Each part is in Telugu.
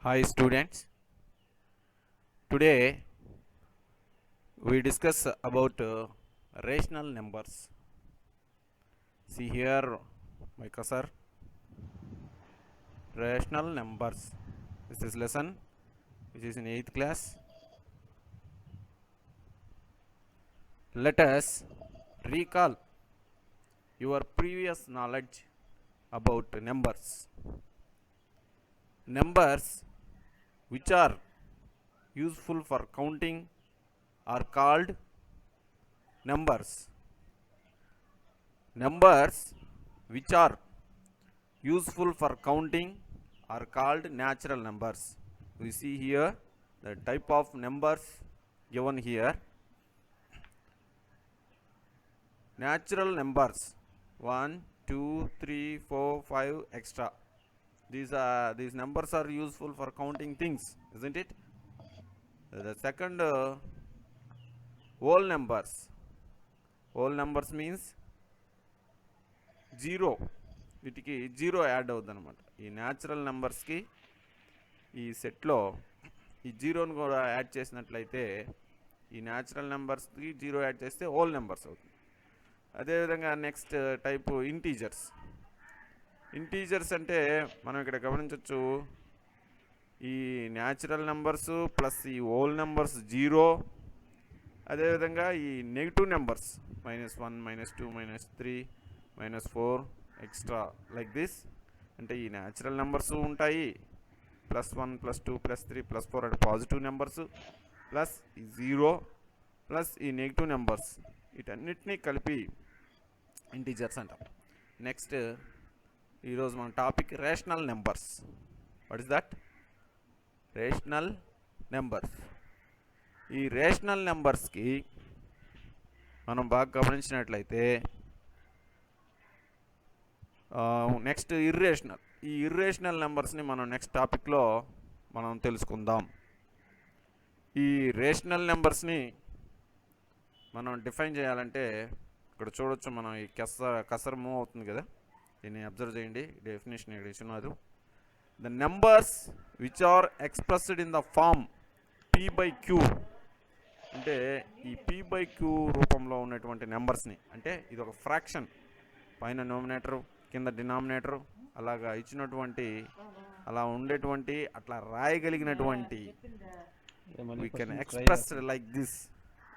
Hi students, today we discuss about rational numbers. See here my cursor, rational numbers. This is lesson which is in 8th class. Let us recall your previous knowledge about numbers. Numbers which are useful for counting are called numbers. Numbers which are useful for counting are called natural numbers. We see here the type of numbers given here. Natural numbers 1, 2, 3, 4, 5, extra. These numbers are useful for counting things, isn't it? The second, whole numbers. Whole numbers means zero, వీటికి జీరో యాడ్ అవుతుంది అనమాట. ఈ న్యాచురల్ నెంబర్స్కి ఈ సెట్లో ఈ జీరోని కూడా యాడ్ చేసినట్లయితే ఈ న్యాచురల్ నెంబర్స్కి జీరో యాడ్ చేస్తే హోల్ నెంబర్స్ అవుతుంది. అదేవిధంగా నెక్స్ట్ టైపు ఇంటీజర్స్. ఇంటీజర్స్ అంటే మనం ఇక్కడ గమనించవచ్చు, ఈ న్యాచురల్ నెంబర్స్ ప్లస్ ఈ హోల్ నెంబర్స్ జీరో, అదేవిధంగా ఈ negative numbers -1, -2, -3, -4 extra like this. అంటే ఈ న్యాచురల్ నెంబర్స్ ఉంటాయి, +1, +2, +3, +4 అంటే పాజిటివ్ నెంబర్స్, ప్లస్ ఈ జీరో, ప్లస్ ఈ నెగిటివ్ నెంబర్స్, వీటన్నిటినీ కలిపి ఇంటీజర్స్ అంటాం. నెక్స్ట్ ఈరోజు మన topic rational numbers. What is that? Rational numbers. ఈ రేషనల్ నెంబర్స్కి మనం బాగా గమనించినట్లయితే నెక్స్ట్ ఇర్రేషనల్. ఈ ఇర్రేషనల్ నెంబర్స్ని మనం నెక్స్ట్ టాపిక్లో మనం తెలుసుకుందాం. ఈ రేషనల్ నెంబర్స్ని మనం డిఫైన్ చేయాలంటే ఇక్కడ చూడొచ్చు, మనం ఈ కసర్ మూవ్ అవుతుంది కదా, దీన్ని అబ్జర్వ్ చేయండి. డెఫినేషన్ ఇక్కడ ఇచ్చినారు. The numbers which are expressed in the form p/q. అంటే ఈ p/q రూపంలో ఉన్నటువంటి నెంబర్స్ని, అంటే ఇది ఒక ఫ్రాక్షన్, పైన నోమినేటరు కింద డినామినేటరు అలాగా ఇచ్చినటువంటి, అలా ఉండేటువంటి, అట్లా రాయగలిగినటువంటి, we can express like this,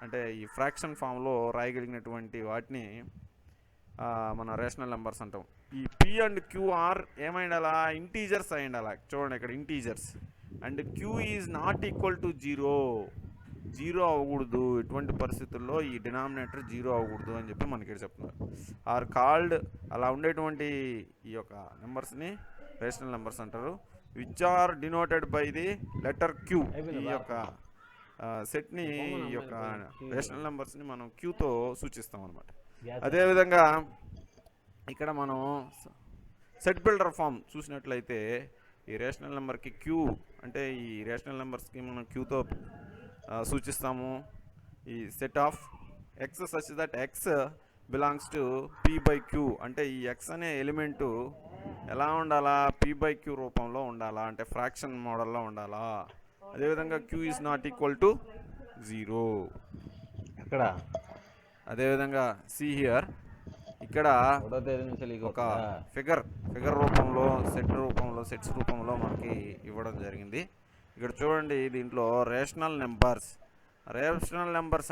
అంటే ఈ ఫ్రాక్షన్ ఫామ్లో రాయగలిగినటువంటి వాటిని మన రేషనల్ నెంబర్స్ అంటాం. ఈ p అండ్ q ఆర్ ఏమైండాలా? ఇంటీజర్స్ అయ్యిండాలా. చూడండి ఇక్కడ integers. And q is not equal to zero. Zero అవ్వకూడదు, ఎటువంటి పరిస్థితుల్లో ఈ డినామినేటర్ జీరో అవ్వకూడదు అని చెప్పి మనకి చెప్తున్నారు. ఆర్ కాల్డ్, అలా ఉండేటువంటి ఈ యొక్క నెంబర్స్ని రేషనల్ నెంబర్స్ అంటారు. Which are denoted by the letter Q. ఈ యొక్క సెట్ని, ఈ యొక్క రేషనల్ నెంబర్స్ని మనం క్యూతో సూచిస్తాం అనమాట. అదేవిధంగా ఇక్కడ మనం సెట్ బిల్డర్ ఫామ్ చూసినట్లయితే ఈ రేషనల్ నెంబర్కి క్యూ, అంటే ఈ రేషనల్ నెంబర్స్కి మనం క్యూతో సూచిస్తాము. ఈ set of X such that X belongs to p/q. అంటే ఈ ఎక్స్ అనే ఎలిమెంటు ఎలా ఉండాలా? p/q రూపంలో ఉండాలా, అంటే ఫ్రాక్షన్ మోడల్లో ఉండాలా. అదేవిధంగా q is not equal to zero. ఎక్కడ? అదేవిధంగా సి హియర్, ఇక్కడ ఒక ఫిగర్ రూపంలో, సెట్స్ రూపంలో మనకి ఇవ్వడం జరిగింది. ఇక్కడ చూడండి, దీంట్లో రేషనల్ నెంబర్స్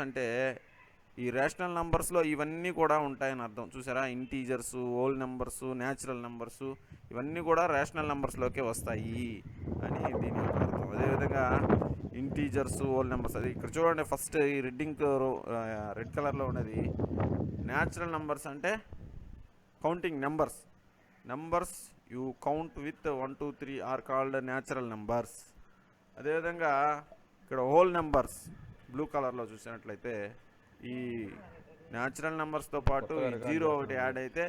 అంటే ఈ రేషనల్ నెంబర్స్లో ఇవన్నీ కూడా ఉంటాయని అర్థం. చూసారా? Integers, whole numbers, natural numbers, ఇవన్నీ కూడా రేషనల్ నెంబర్స్లోకే వస్తాయి అని దీని యొక్క అర్థం. అదేవిధంగా ఇంటీజర్స్, హోల్ నెంబర్స్, అది ఇక్కడ చూడండి. ఫస్ట్ ఈ రెడ్ కలర్లో ఉన్నది న్యాచురల్ నెంబర్స్. అంటే counting numbers you count with 1, 2, 3 are called natural numbers. అదేవిధంగా ఇక్కడ హోల్ నెంబర్స్ బ్లూ కలర్లో చూసినట్లయితే ఈ న్యాచురల్ నెంబర్స్తో పాటు జీరో ఒకటి యాడ్ అయితే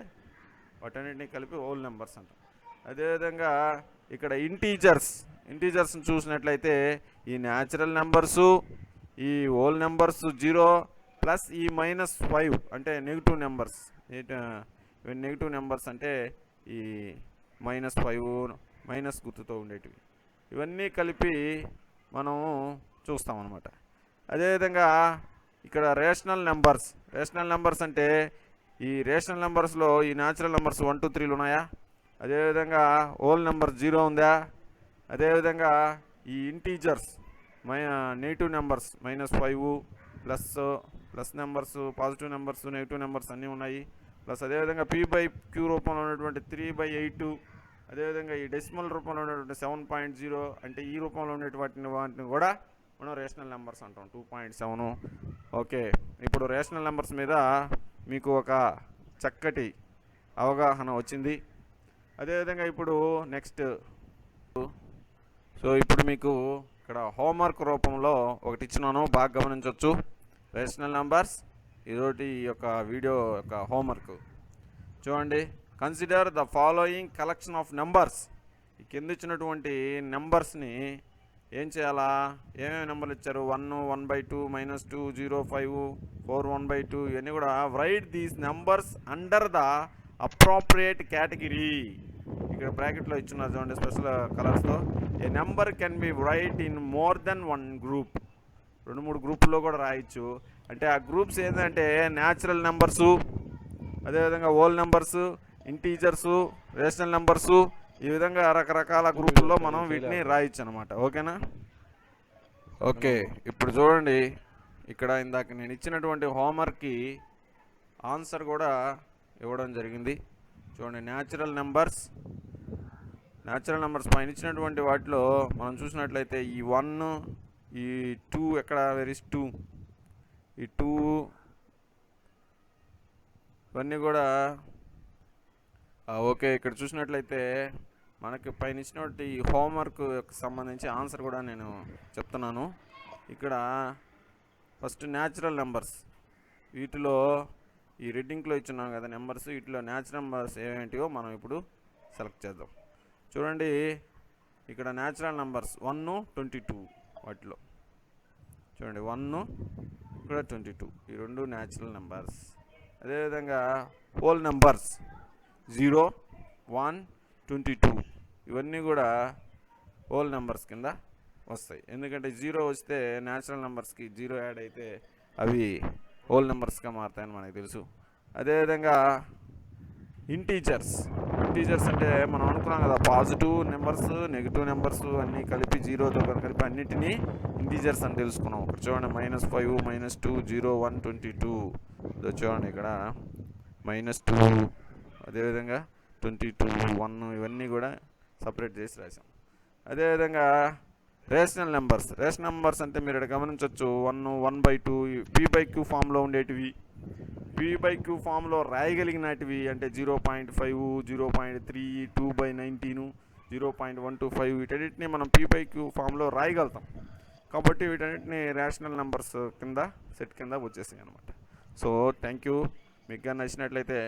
వాటన్నిటిని కలిపి హోల్ నెంబర్స్ అంటాం. అదేవిధంగా ఇక్కడ ఇంటీజర్స్ని చూసినట్లయితే ఈ న్యాచురల్ నెంబర్సు, ఈ హోల్ నెంబర్స్ జీరో, ప్లస్ ఈ -5 అంటే నెగిటివ్ నెంబర్స్. నెగిటివ్ నెంబర్స్ అంటే ఈ -5 మైనస్ గుర్తుతో ఉండేటివి. ఇవన్నీ కలిపి మనం చూస్తామన్నమాట. అదేవిధంగా ఇక్కడ రేషనల్ నెంబర్స్ అంటే ఈ రేషనల్ నెంబర్స్లో ఈ న్యాచురల్ నెంబర్స్ 1 2 3లు ఉన్నాయా, అదేవిధంగా హోల్ నెంబర్ 0 ఉందా, అదేవిధంగా ఈ integers negative numbers -5 plus numbers, positive numbers, negative numbers అన్నీ ఉన్నాయి. ప్లస్ అదేవిధంగా p/q రూపంలో ఉన్నటువంటి 3/8, అదేవిధంగా ఈ డెసిమల్ రూపంలో ఉన్నటువంటి 7.0 అంటే ఈ రూపంలో ఉండేటువంటి వాటిని కూడా మనం రేషనల్ నెంబర్స్ అంటాం. 2.7. ఓకే, ఇప్పుడు రేషనల్ నెంబర్స్ మీద మీకు ఒక చక్కటి అవగాహన వచ్చింది. అదేవిధంగా ఇప్పుడు నెక్స్ట్ ఇప్పుడు మీకు ఇక్కడ హోంవర్క్ రూపంలో ఒకటి ఇచ్చినాను, బాగా గమనించవచ్చు. రేషనల్ నెంబర్స్ ఇదొకటి ఈ యొక్క వీడియో యొక్క హోంవర్క్ చూడండి. Consider the following collection of numbers. ఈ కింద ఇచ్చినటువంటి నెంబర్స్ని ఏం చేయాలా, ఏమేమి నెంబర్లు ఇచ్చారు, 1 1/2 -2 0 5 4 1/2 ఇవన్నీ కూడా right these numbers under the appropriate category. ఇక్కడ బ్రాకెట్లో ఇచ్చున్నారు చూడండి స్పెషల్ కలర్స్తో. A number can be write in more than 1 group. 2-3 గ్రూపుల్లో కూడా రాయొచ్చు. అంటే ఆ గ్రూప్స్ ఏంటంటే న్యాచురల్ నెంబర్సు, అదేవిధంగా whole numbers, integers, rational numbers, ఈ విధంగా రకరకాల గ్రూపుల్లో మనం వీటిని రాయొచ్చు అనమాట. ఓకేనా? ఓకే, ఇప్పుడు చూడండి ఇక్కడ ఇందాక నేను ఇచ్చినటువంటి హోంవర్క్కి ఆన్సర్ కూడా ఇవ్వడం జరిగింది. చూడండి, న్యాచురల్ నెంబర్స్ పైన ఇచ్చినటువంటి వాటిలో మనం చూసినట్లయితే ఈ 1 ఈ 2 ఎక్కడ, వేర్ ఇస్ 2, ఈ 2 ఇవన్నీ కూడా ఓకే. ఇక్కడ చూసినట్లయితే మనకి పైన ఇచ్చినటువంటి ఈ హోంవర్క్ సంబంధించి ఆన్సర్ కూడా నేను చెప్తున్నాను. ఇక్కడ ఫస్ట్ న్యాచురల్ నెంబర్స్, వీటిలో ఈ రెడ్డింగ్లో ఇచ్చున్నాం కదా నెంబర్స్, వీటిలో న్యాచురల్ నెంబర్స్ ఏమేంటివో మనం ఇప్పుడు సెలెక్ట్ చేద్దాం. చూడండి, ఇక్కడ న్యాచురల్ నెంబర్స్ 1 22 వాటిలో చూడండి 1 ఇక్కడ 22 ఈ రెండు న్యాచురల్ నెంబర్స్. అదేవిధంగా హోల్ నెంబర్స్ 0 1 22 ఇవన్నీ కూడా హోల్ నెంబర్స్ కింద వస్తాయి. ఎందుకంటే 0 వస్తే న్యాచురల్ నెంబర్స్కి 0 యాడ్ అయితే అవి హోల్ నెంబర్స్గా మారుతాయని మనకు తెలుసు. అదేవిధంగా ఇంటీజర్స్ అంటే మనం అనుకున్నాం కదా, పాజిటివ్ నెంబర్స్, నెగిటివ్ నెంబర్స్ అన్నీ కలిపి 0తో కలిపి అన్నిటినీ ఇంటీజర్స్ అని తెలుసుకున్నాం. ఇక్కడ చూడండి -5 -2 0 1 22 చూడండి ఇక్కడ -2, అదేవిధంగా 22 1 ఇవన్నీ కూడా సపరేట్ చేసి రాసాం. అదేవిధంగా రేషనల్ నెంబర్స్ అంటే మీరు ఇక్కడ గమనించవచ్చు 1 1/2 p/q ఫామ్లో ఉండేటివి, p/q ఫామ్లో రాయగలిగినటివి అంటే 0.5 0.3 2/19 0.125 వీటన్నిటిని మనం p/q ఫామ్లో రాయగలుగుతాం. కాబట్టి వీటన్నిటిని రేషనల్ నెంబర్స్ కింద సెట్ కింద వచ్చేసాయి అనమాట. So thank you. మీకు నచ్చినట్లయితే